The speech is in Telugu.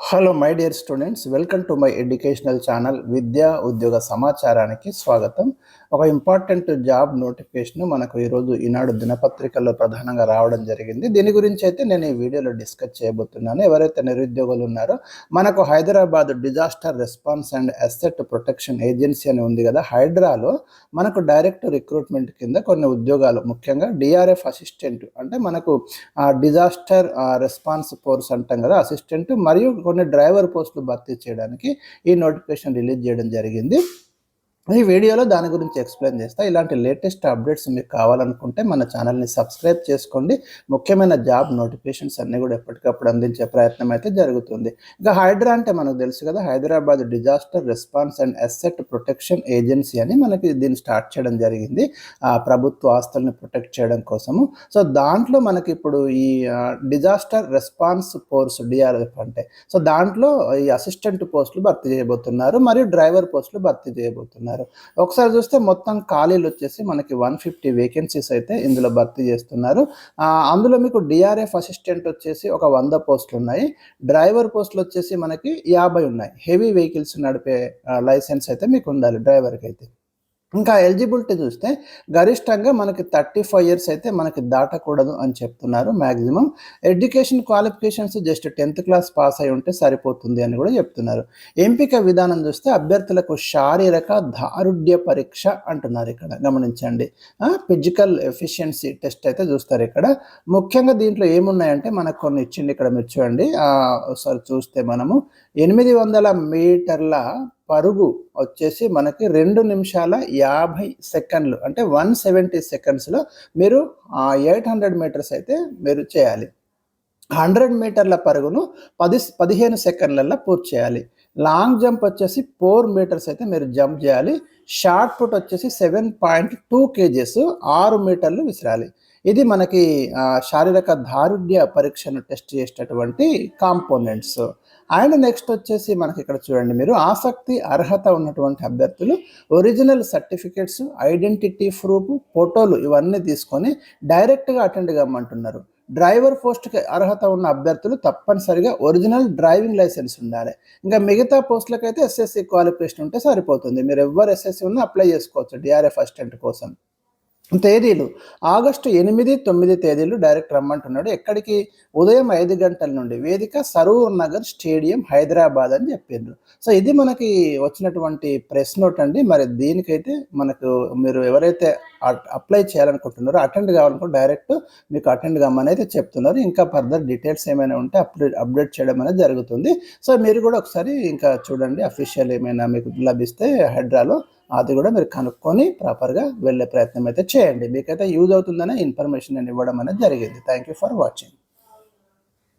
Hello my dear students, welcome to my educational channel విద్యా ఉద్యోగ సమాచారానికి స్వాగతం. ఒక ఇంపార్టెంట్ జాబ్ నోటిఫికేషన్ మనకు ఈరోజు ఈనాడు దినపత్రికల్లో ప్రధానంగా రావడం జరిగింది. దీని గురించి అయితే నేను ఈ వీడియోలో డిస్కస్ చేయబోతున్నాను. ఎవరైతే నిరుద్యోగులు ఉన్నారో మనకు Hyderabad disaster response and asset protection agency అని ఉంది కదా, హైడ్రాలో మనకు డైరెక్ట్ రిక్రూట్మెంట్ కింద కొన్ని ఉద్యోగాలు, ముఖ్యంగా డిఆర్ఎఫ్ అసిస్టెంట్ అంటే మనకు డిజాస్టర్ రెస్పాన్స్ ఫోర్స్ అంటాం కదా, అసిస్టెంట్, మరియు కొన్ని డ్రైవర్ పోస్టులు భర్తీ చేయడానికి ఈ నోటిఫికేషన్ రిలీజ్ చేయడం జరిగింది. ఈ వీడియోలో దాని గురించి ఎక్స్ప్లెయిన్ చేస్తా. ఇలాంటి లేటెస్ట్ అప్డేట్స్ మీకు కావాలనుకుంటే మన ఛానల్ని సబ్స్క్రైబ్ చేసుకోండి. ముఖ్యమైన జాబ్ నోటిఫికేషన్స్ అన్నీ కూడా ఎప్పటికప్పుడు అందించే ప్రయత్నం అయితే జరుగుతుంది. ఇక హైడ్రా అంటే మనకు తెలుసు కదా, Hyderabad disaster response and asset protection agency అని మనకి దీన్ని స్టార్ట్ చేయడం జరిగింది, ప్రభుత్వ ఆస్తుల్ని ప్రొటెక్ట్ చేయడం కోసము. సో దాంట్లో మనకి ఇప్పుడు ఈ డిజాస్టర్ రెస్పాన్స్ ఫోర్స్ డిఆర్ఎఫ్ అంటే, సో దాంట్లో ఈ అసిస్టెంట్ పోస్టులు భర్తీ చేయబోతున్నారు మరియు డ్రైవర్ పోస్టులు భర్తీ చేయబోతున్నారు. ఒకసారి చూస్తే మొత్తం ఖాళీలు వచ్చేసి మనకి 150 వేకెన్సీస్ అయితే ఇందులో భర్తీ చేస్తున్నారు. అందులో మీకు డిఆర్ఎఫ్ అసిస్టెంట్ వచ్చేసి ఒక 100 పోస్టులు ఉన్నాయి. డ్రైవర్ పోస్టులు వచ్చేసి మనకి 50 ఉన్నాయి. హెవీ వెహికల్స్ నడిపే లైసెన్స్ అయితే మీకు ఉండాలి డ్రైవర్కి అయితే. ఇంకా ఎలిజిబిలిటీ చూస్తే గరిష్టంగా మనకి 35 ఇయర్స్ అయితే మనకి దాటకూడదు అని చెప్తున్నారు. Maximum education qualifications just 10th class pass అయి ఉంటే సరిపోతుంది అని కూడా చెప్తున్నారు. ఎంపిక విధానం చూస్తే అభ్యర్థులకు శారీరక దారుఢ్య పరీక్ష అంటున్నారు. ఇక్కడ గమనించండి, ఫిజికల్ ఎఫిషియన్సీ టెస్ట్ అయితే చూస్తారు. ఇక్కడ ముఖ్యంగా దీంట్లో ఏమున్నాయంటే మనకు కొన్ని ఇచ్చింది. ఇక్కడ మీరు చూడండి, ఒకసారి చూస్తే మనము 800 మీటర్ల పరుగు వచ్చేసి మనకి 2 నిమిషాల 50 సెకండ్లు అంటే 170 సెకండ్స్లో మీరు 800 మీటర్స్ అయితే మీరు చేయాలి. 100 మీటర్ల పరుగును 15 సెకండ్లలో పూర్తి చేయాలి. లాంగ్ జంప్ వచ్చేసి 4 మీటర్స్ అయితే మీరు జంప్ చేయాలి. షార్ట్ పుట్ వచ్చేసి 7.2 kgs 6 మీటర్లు విసిరాలి. ఇది మనకి శారీరక దారుఢ్య పరీక్షను టెస్ట్ చేసేటటువంటి కాంపోనెంట్స్. అండ్ నెక్స్ట్ వచ్చేసి మనకి ఇక్కడ చూడండి, మీరు ఆసక్తి అర్హత ఉన్నటువంటి అభ్యర్థులు ఒరిజినల్ సర్టిఫికేట్స్, ఐడెంటిటీ ప్రూఫ్, ఫోటోలు ఇవన్నీ తీసుకొని డైరెక్ట్గా అటెండ్ కమ్మంటున్నారు. డ్రైవర్ పోస్ట్కి అర్హత ఉన్న అభ్యర్థులు తప్పనిసరిగా ఒరిజినల్ డ్రైవింగ్ లైసెన్స్ ఉండాలి. ఇంకా మిగతా పోస్టులకైతే ఎస్ఎస్సి క్వాలిఫికేషన్ ఉంటే సరిపోతుంది. మీరు ఎవరు ఎస్ఎస్సి ఉన్నా అప్లై చేసుకోవచ్చు డిఆర్ఎఫ్ అసిస్టెంట్ కోసం. తేదీలు ఆగస్టు 8, 9 తేదీలు డైరెక్ట్ రమ్మంటున్నాడు. ఎక్కడికి? ఉదయం 5 గంటల నుండి. వేదిక సరూర్ నగర్ స్టేడియం హైదరాబాద్ అని చెప్పిండ్రు. సో ఇది మనకి వచ్చినటువంటి ప్రెస్ నోట్ అండి. మరి దీనికైతే మనకు మీరు ఎవరైతే అప్లై చేయాలనుకుంటున్నారో, అటెండ్ కావాలనుకుంటే డైరెక్ట్ మీకు అటెండ్ కమ్మని అయితే చెప్తున్నారు. ఇంకా ఫర్దర్ డీటెయిల్స్ ఏమైనా ఉంటే అప్డేట్ చేయడం అనేది జరుగుతుంది. సో మీరు కూడా ఒకసారి ఇంకా చూడండి, అఫీషియల్ ఏమైనా మీకు లభిస్తే హైడ్రాలో అది కూడా మీరు కనుక్కొని ప్రాపర్గా వెళ్ళే ప్రయత్నం అయితే చేయండి. మీకైతే యూజ్ అవుతుందనే ఇన్ఫర్మేషన్ నేను ఇవ్వడం అనేది జరిగింది. Thank you for watching.